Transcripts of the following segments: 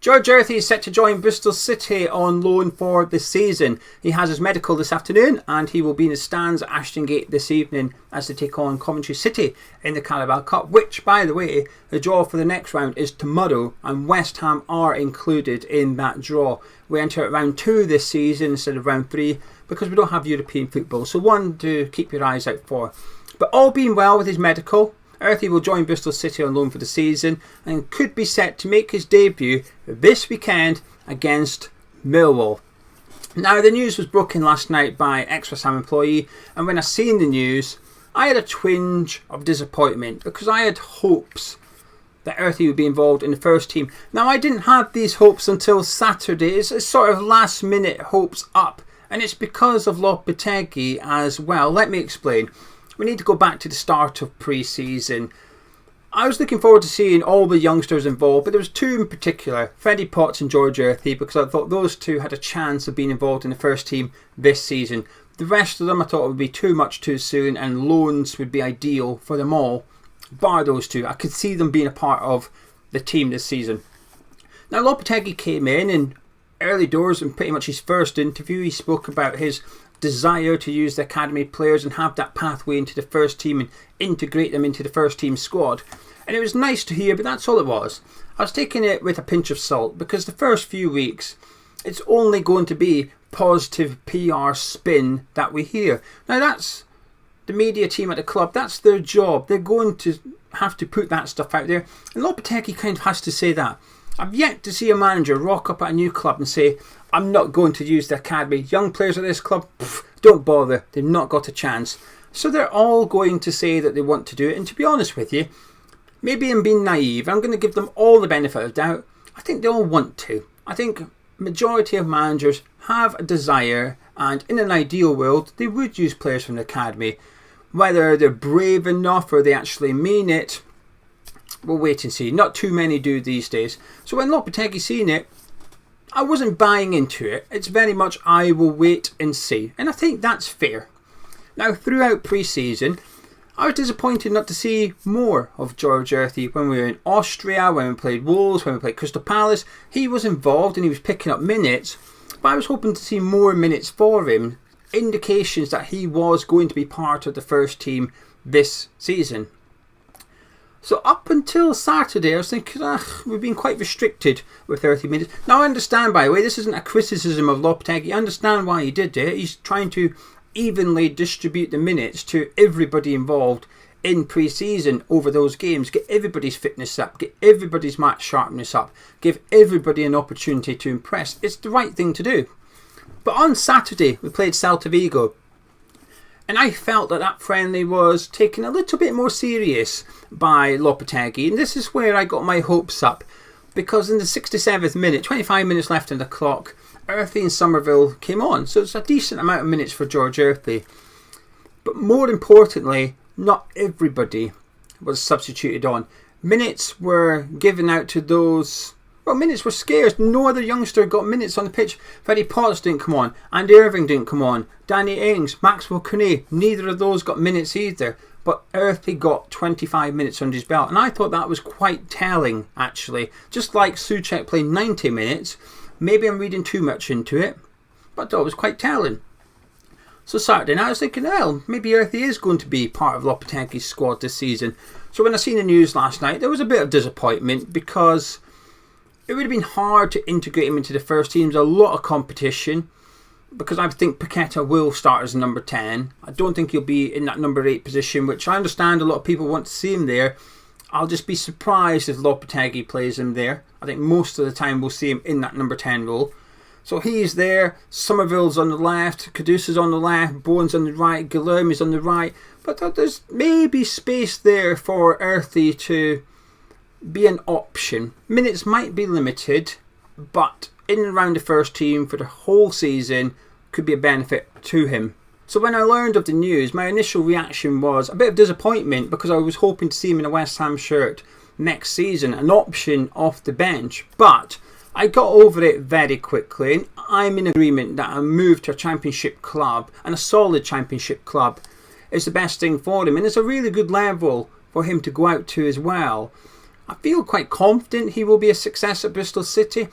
George Earthy is set to join Bristol City on loan for the season. He has his medical this afternoon and he will be in the stands at Ashton Gate this evening as they take on Coventry City in the Carabao Cup, which, by the way, the draw for the next round is tomorrow and West Ham are included in that draw. We enter at round 2 this season instead of round 3 because we don't have European football, so one to keep your eyes out for. But all being well with his medical, Earthy will join Bristol City on loan for the season and could be set to make his debut this weekend against Millwall. Now, the news was broken last night by ex-West Ham employee, and when I seen the news, I had a twinge of disappointment because I had hopes that Earthy would be involved in the first team. Now, I didn't have these hopes until Saturday. It's sort of last minute hopes up, and it's because of Lopetegui as well. Let me explain. We need to go back to the start of pre-season. I was looking forward to seeing all the youngsters involved, but there was two in particular, Freddie Potts and George Earthy, because I thought those two had a chance of being involved in the first team this season. The rest of them I thought would be too much too soon, and loans would be ideal for them all. Bar those two, I could see them being a part of the team this season. Now, Lopetegui came in early doors, in pretty much his first interview, he spoke about his desire to use the academy players and have that pathway into the first team and integrate them into the first team squad. And it was nice to hear, but that's all it was. I was taking it with a pinch of salt because the first few weeks it's only going to be positive PR spin that we hear. Now, that's the media team at the club, that's their job. They're going to have to put that stuff out there, and Lopetegui kind of has to say that. I've yet to see a manager rock up at a new club and say, I'm not going to use the academy. Young players at this club, don't bother. They've not got a chance. So they're all going to say that they want to do it. And to be honest with you, maybe I'm being naive. I'm going to give them all the benefit of doubt. I think they all want to. I think majority of managers have a desire, and in an ideal world, they would use players from the academy. Whether they're brave enough or they actually mean it, we'll wait and see. Not too many do these days. So when Lopetegui seen it, I wasn't buying into it. It's very much I will wait and see. And I think that's fair. Now, throughout pre-season, I was disappointed not to see more of George Earthy. When we were in Austria, when we played Wolves, when we played Crystal Palace, he was involved and he was picking up minutes. But I was hoping to see more minutes for him. Indications that he was going to be part of the first team this season. So up until Saturday, I was thinking, we've been quite restricted with 30 minutes. Now, I understand, by the way, this isn't a criticism of Lopetegui. I understand why he did it. He's trying to evenly distribute the minutes to everybody involved in pre-season over those games. Get everybody's fitness up. Get everybody's match sharpness up. Give everybody an opportunity to impress. It's the right thing to do. But on Saturday, we played Celta Vigo. And I felt that friendly was taken a little bit more serious by Lopetegui. And this is where I got my hopes up. Because in the 67th minute, 25 minutes left on the clock, Earthy and Somerville came on. So it's a decent amount of minutes for George Earthy. But more importantly, not everybody was substituted on. Minutes were given out to those... Well, minutes were scarce. No other youngster got minutes on the pitch. Freddie Potts didn't come on. Andy Irving didn't come on. Danny Ings, Maxwell Cornet, neither of those got minutes either. But Earthy got 25 minutes under his belt. And I thought that was quite telling, actually. Just like Souček playing 90 minutes. Maybe I'm reading too much into it. But I thought it was quite telling. So Saturday night I was thinking, well, maybe Earthy is going to be part of Lopetegui's squad this season. So when I seen the news last night, there was a bit of disappointment because it would have been hard to integrate him into the first team. There's a lot of competition because I think Paqueta will start as number 10. I don't think he'll be in that number 8 position, which I understand a lot of people want to see him there. I'll just be surprised if Lopetegui plays him there. I think most of the time we'll see him in that number 10 role. So he's there, Somerville's on the left, Caduce's on the left, Bowen's on the right, Guilherme's on the right. But there's maybe space there for Earthy to be an option. Minutes might be limited, but in and around the first team for the whole season could be a benefit to him. So when I learned of the news, my initial reaction was a bit of disappointment because I was hoping to see him in a West Ham shirt next season, an option off the bench. But I got over it very quickly, and I'm in agreement that a move to a championship club, and a solid championship club, is the best thing for him. And it's a really good level for him to go out to as well. I feel quite confident he will be a success at Bristol City.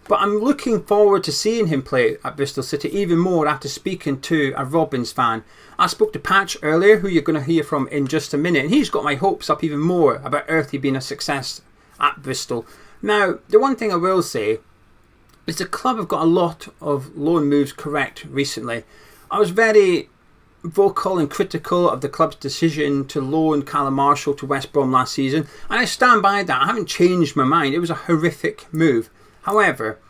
But I'm looking forward to seeing him play at Bristol City even more after speaking to a Robins fan. I spoke to Patch earlier, who you're going to hear from in just a minute, and he's got my hopes up even more about Earthy being a success at Bristol. Now, the one thing I will say is the club have got a lot of loan moves correct recently. I was very vocal and critical of the club's decision to loan Callum Marshall to West Brom last season, and I stand by that. I haven't changed my mind. It was a horrific move. However,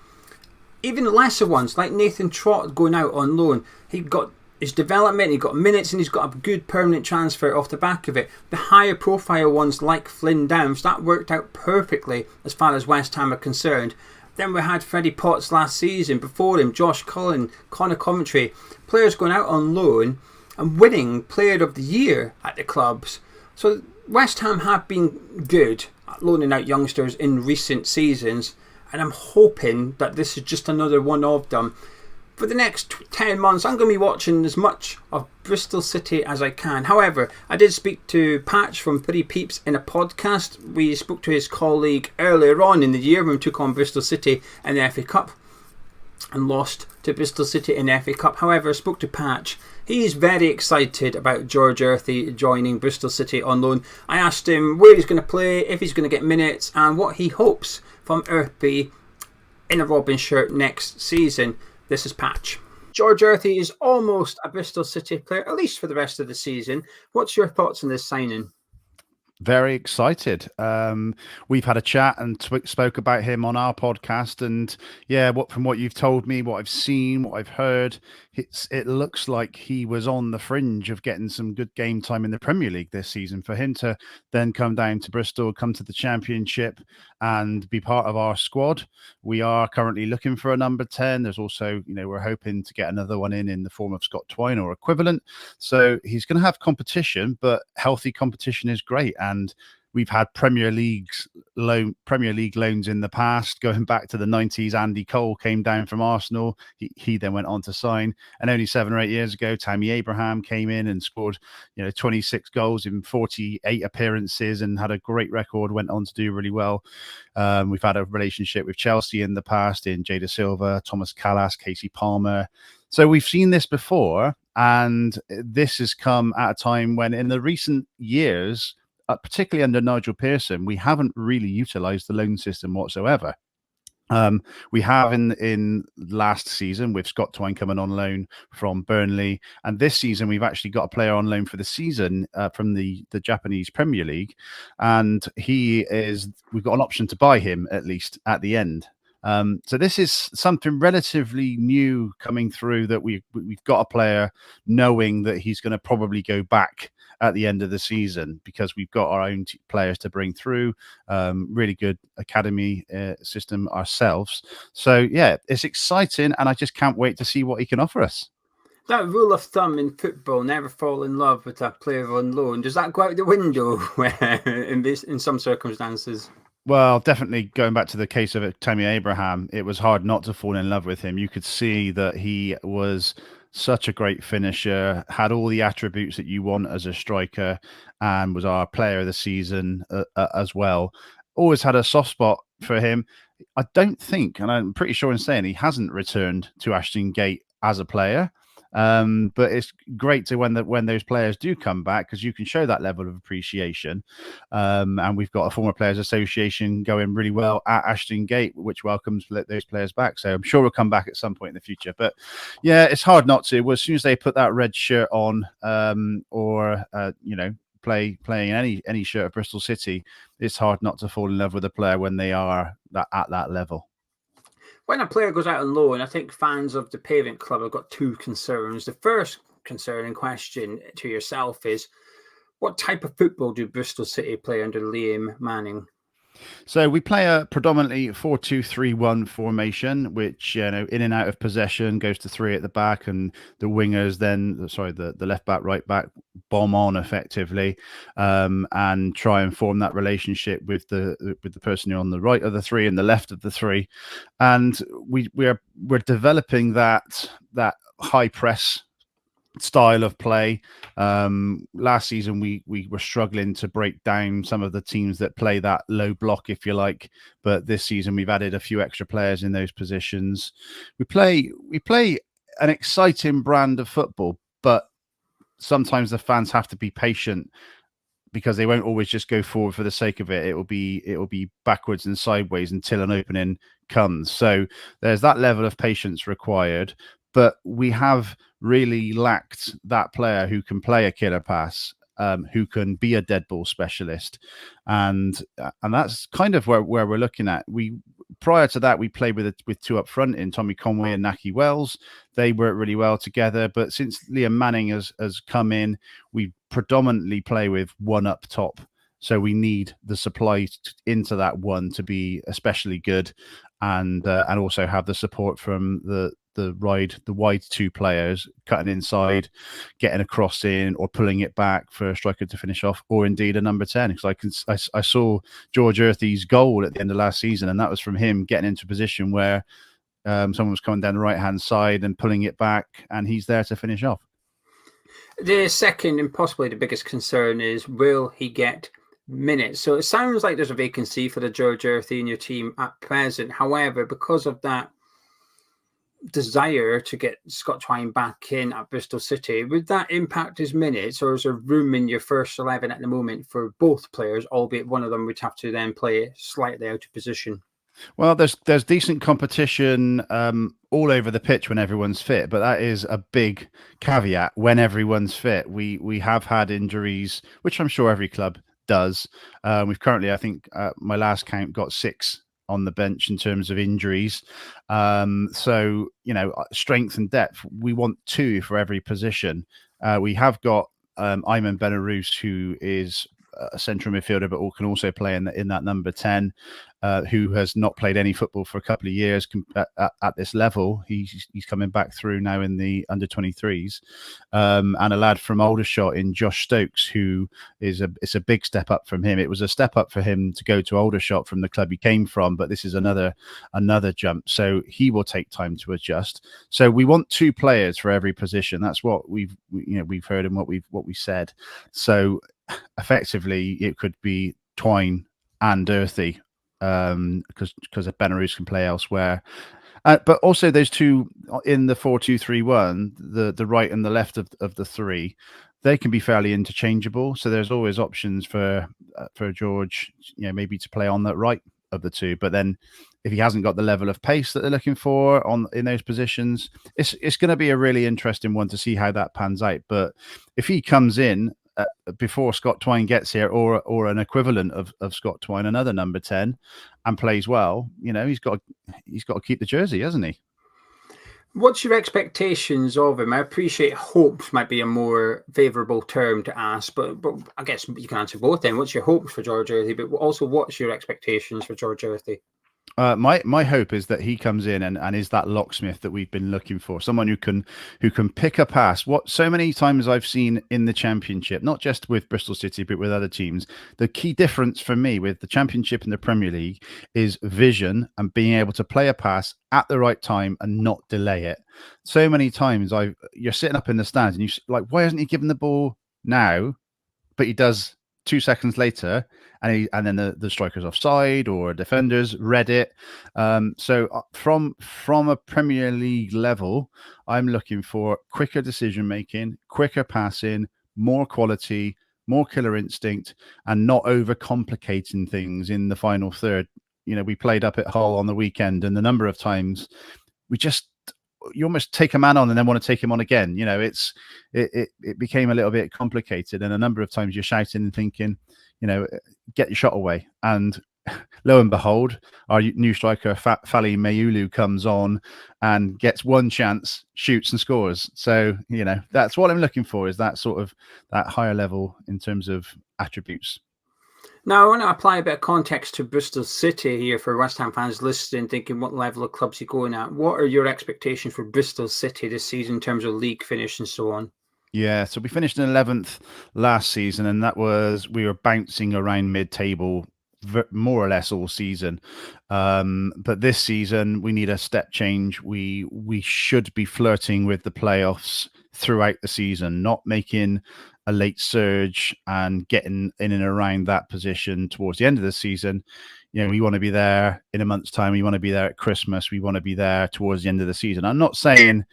even lesser ones like Nathan Trott going out on loan, he got his development, he got minutes, and he's got a good permanent transfer off the back of it. The higher profile ones like Flynn Downs, that worked out perfectly as far as West Ham are concerned. Then we had Freddie Potts last season, before him Josh Cullen, Connor Coventry, players going out on loan and winning Player of the Year at the clubs. So West Ham have been good at loaning out youngsters in recent seasons, and I'm hoping that this is just another one of them. For the next 10 months, I'm going to be watching as much of Bristol City as I can. However, I did speak to Patch from Three Peeps in a podcast. We spoke to his colleague earlier on in the year when we took on Bristol City in the FA Cup and lost to Bristol City in the FA Cup. However, I spoke to Patch. He's very excited about George Earthy joining Bristol City on loan. I asked him where he's going to play, if he's going to get minutes, and what he hopes from Earthy in a Robin shirt next season. This is Patch. George Earthy is almost a Bristol City player, at least for the rest of the season. What's your thoughts on this signing? Very excited. We've had a chat and spoke about him on our podcast, and yeah, from what you've told me, what I've seen, what I've heard, it looks like he was on the fringe of getting some good game time in the Premier League this season. For him to then come down to Bristol, come to the Championship, and be part of our squad. We are currently looking for a number 10. There's also, we're hoping to get another one in the form of Scott Twine or equivalent. So he's going to have competition, but healthy competition is great. And we've had Premier League loans in the past, going back to the 90s. Andy Cole came down from Arsenal. He then went on to sign. And only 7 or 8 years ago, Tammy Abraham came in and scored 26 goals in 48 appearances and had a great record, went on to do really well. We've had a relationship with Chelsea in the past in Jada Silva, Thomas Callas, Casey Palmer. So we've seen this before, and this has come at a time when in the recent years, particularly under Nigel Pearson, we haven't really utilised the loan system whatsoever. We have in last season with Scott Twine coming on loan from Burnley, and this season we've actually got a player on loan for the season from the Japanese Premier League, and we've got an option to buy him at least at the end. So this is something relatively new coming through, that we've got a player knowing that he's going to probably go back at the end of the season, because we've got our own players to bring through, really good academy system ourselves. So yeah, it's exciting, and I just can't wait to see what he can offer us. That rule of thumb in football, never fall in love with a player on loan, does that go out the window in some circumstances? Well, definitely going back to the case of Tammy Abraham, it was hard not to fall in love with him. You could see that he was such a great finisher, had all the attributes that you want as a striker, and was our player of the season as well. Always had a soft spot for him. I don't think, and I'm pretty sure in saying, he hasn't returned to Ashton Gate as a player. But it's great to when those players do come back, because you can show that level of appreciation. And we've got a former players association going really well at Ashton Gate, which welcomes those players back. So I'm sure we'll come back at some point in the future. But yeah, it's hard not to. Well, as soon as they put that red shirt on, playing any shirt of Bristol City, it's hard not to fall in love with a player when they are at that level. When a player goes out on loan, I think fans of the parent club have got two concerns. The first concern in question to yourself is, what type of football do Bristol City play under Liam Manning? So we play a predominantly 4-2-3-1 formation, which, in and out of possession goes to 3 at the back, and the wingers the left back, right back bomb on effectively, and try and form that relationship with the person on the right of the 3 and the left of the 3. And we're developing that high press style of play. Last season, we were struggling to break down some of the teams that play that low block, if you like. But this season, we've added a few extra players in those positions. We play an exciting brand of football, but sometimes the fans have to be patient because they won't always just go forward for the sake of it. It will be backwards and sideways until an opening comes. So there's that level of patience required. But we have really lacked that player who can play a killer pass, who can be a dead ball specialist, and that's kind of where we're looking at. Prior to that, we played with two up front in Tommy Conway and Naki Wells. They work really well together. But since Liam Manning has come in, we predominantly play with one up top. So we need the supply into that one to be especially good, and also have the support from the wide two players cutting inside, getting a cross in, or pulling it back for a striker to finish off, or indeed a number 10. Because I saw George Earthy's goal at the end of last season, and that was from him getting into a position where someone was coming down the right hand side and pulling it back, and he's there to finish off. The second and possibly the biggest concern is, will he get minutes? So it sounds like there's a vacancy for the George Earthy in your team at present. However, because of that desire to get Scott Twine back in at Bristol City, would that impact his minutes, or is there room in your first 11 at the moment for both players, albeit one of them would have to then play slightly out of position? Well, there's decent competition all over the pitch when everyone's fit, but that is a big caveat. When everyone's fit, we have had injuries, which I'm sure every club does. We've currently, I think, my last count, got 6 on the bench in terms of injuries. So, strength and depth, we want 2 for every position. We have got Ayman Benarous, who is a central midfielder, but can also play in that number 10, who has not played any football for a couple of years at this level. He's coming back through now in the under 23s, and a lad from Aldershot in Josh Stokes, who it's a big step up from him. It was a step up for him to go to Aldershot from the club he came from, but this is another jump. So he will take time to adjust. So we want 2 players for every position. That's what we've heard and what we said. So effectively, it could be Twine and Earthy, because Benarous can play elsewhere. But also those 2 in the 4-2-3-1, the right and the left of the 3, they can be fairly interchangeable. So there's always options for George, maybe to play on that right of the 2. But then if he hasn't got the level of pace that they're looking for in those positions, it's going to be a really interesting one to see how that pans out. But if he comes in before Scott Twine gets here, or an equivalent of Scott Twine, another number 10, and plays well, he's got to keep the jersey, hasn't he? What's your expectations of him? I appreciate hopes might be a more favourable term to ask, but I guess you can answer both then. What's your hopes for George Earthy, but also what's your expectations for George Earthy? My hope is that he comes in and is that locksmith that we've been looking for. Someone who can pick a pass. What so many times I've seen in the Championship, not just with Bristol City, but with other teams, the key difference for me with the Championship and the Premier League is vision and being able to play a pass at the right time and not delay it. So many times you're sitting up in the stands and you like, why hasn't he given the ball now? But he does 2 seconds later, and then the striker's offside or defenders read it. So from a Premier League level, I'm looking for quicker decision making, quicker passing, more quality, more killer instinct, and not overcomplicating things in the final third. We played up at Hull on the weekend, and the number of times you almost take a man on and then want to take him on again. It became a little bit complicated, and a number of times you're shouting and thinking, get your shot away. And lo and behold, our new striker Fali Mayulu comes on and gets one chance, shoots and scores. So that's what I'm looking for, is that sort of that higher level in terms of attributes. Now, I want to apply a bit of context to Bristol City here for West Ham fans listening, thinking what level of clubs you're going at. What are your expectations for Bristol City this season in terms of league finish and so on? Yeah, so we finished in 11th last season, and we were bouncing around mid-table more or less all season. But this season, we need a step change. We should be flirting with the playoffs throughout the season, not making a late surge and getting in and around that position towards the end of the season. We want to be there in a month's time. We want to be there at Christmas. We want to be there towards the end of the season. I'm not saying,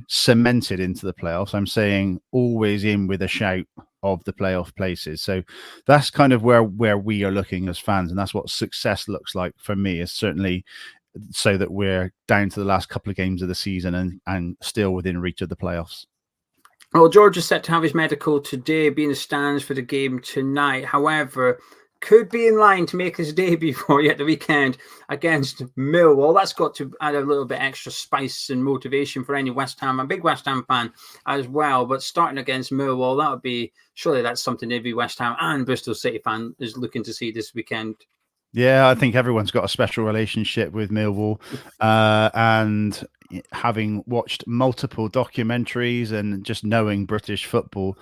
cemented into the playoffs. I'm saying always in with a shout of the playoff places. So that's kind of where we are looking as fans. And that's what success looks like for me, is certainly so that we're down to the last couple of games of the season and still within reach of the playoffs. Well, George is set to have his medical today, be in the stands for the game tonight. However, could be in line to make his debut for you at the weekend against Millwall. That's got to add a little bit extra spice and motivation for any West Ham, a big West Ham fan as well. But starting against Millwall, that would be, surely that's something every West Ham and Bristol City fan is looking to see this weekend. Yeah, I think everyone's got a special relationship with Millwall, and having watched multiple documentaries and just knowing British football,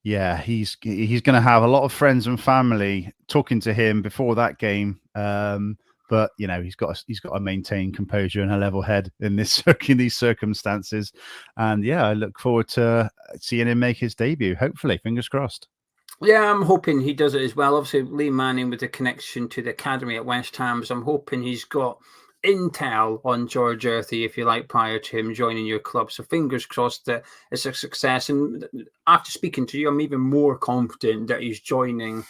yeah, he's going to have a lot of friends and family talking to him before that game. But he's got to maintain composure and a level head in these circumstances. And yeah, I look forward to seeing him make his debut. Hopefully, fingers crossed. Yeah, I'm hoping he does it as well. Obviously, Liam Mannings with the connection to the academy at West Ham, so I'm hoping he's got intel on George Earthy, if you like, prior to him joining your club. So fingers crossed that it's a success. And after speaking to you, I'm even more confident that he's joining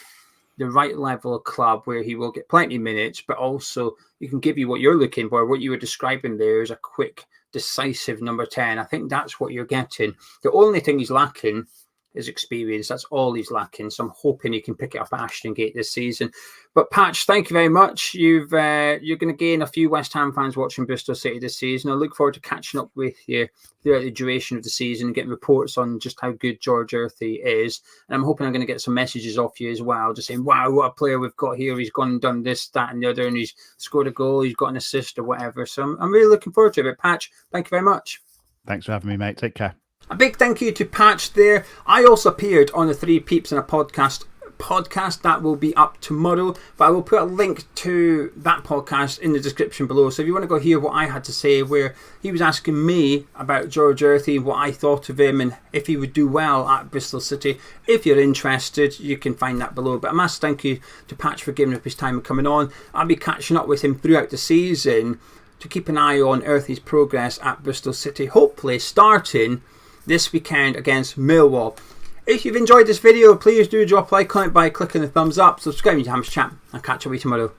the right level of club where he will get plenty of minutes, but also he can give you what you're looking for. What you were describing there is a quick, decisive number 10. I think that's what you're getting. The only thing he's lacking is experience. That's all he's lacking. So I'm hoping he can pick it up at Ashton Gate this season. But Patch, thank you very much. You're going to gain a few West Ham fans watching Bristol City this season. I look forward to catching up with you throughout the duration of the season and getting reports on just how good George Earthy is. And I'm hoping I'm going to get some messages off you as well, just saying, wow, what a player we've got here. He's gone and done this, that, and the other, and he's scored a goal, he's got an assist or whatever. So I'm really looking forward to it. But Patch, thank you very much. Thanks for having me, mate. Take care. A big thank you to Patch there. I also appeared on the Three Peeps in a podcast that will be up tomorrow, but I will put a link to that podcast in the description below. So if you want to go hear what I had to say, where he was asking me about George Earthy, what I thought of him and if he would do well at Bristol City, if you're interested, you can find that below. But a massive thank you to Patch for giving up his time and coming on. I'll be catching up with him throughout the season to keep an eye on Earthy's progress at Bristol City, hopefully starting this weekend against Millwall. If you've enjoyed this video, please do drop a like on it by clicking the thumbs up, subscribing to Ham's Chat, and catch up with you tomorrow.